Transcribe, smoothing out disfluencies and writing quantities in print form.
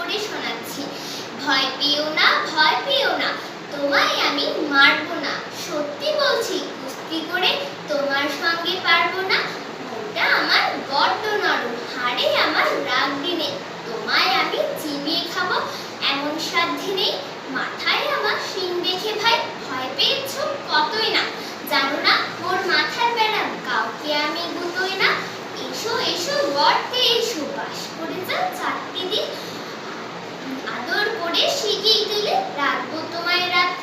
করে শোনাচ্ছি। ভয় পেও না, তোমায় আমি মারবো না। সত্যি বলছি, কুস্তি করে তোমার সঙ্গে পারবো না। মনটা আমার বড্ড নরম, হাড়ে আমার রাগ দিনে। তোমায় আমি চিবিয়ে খাবো, এমন সাধ্যি নেই। মাথায় আমার শিং দেখে ভাই ভয় পেয়েছো কতই না। জানো না মোর মাথার ব্যারাম, কাউকে আমি গুতোই না। এসো এসো গর্তে এসো, বাস করে যাও 4টি দিন। আদর করে শিখিয়ে দিলে রাখবো তোমায় রাতে।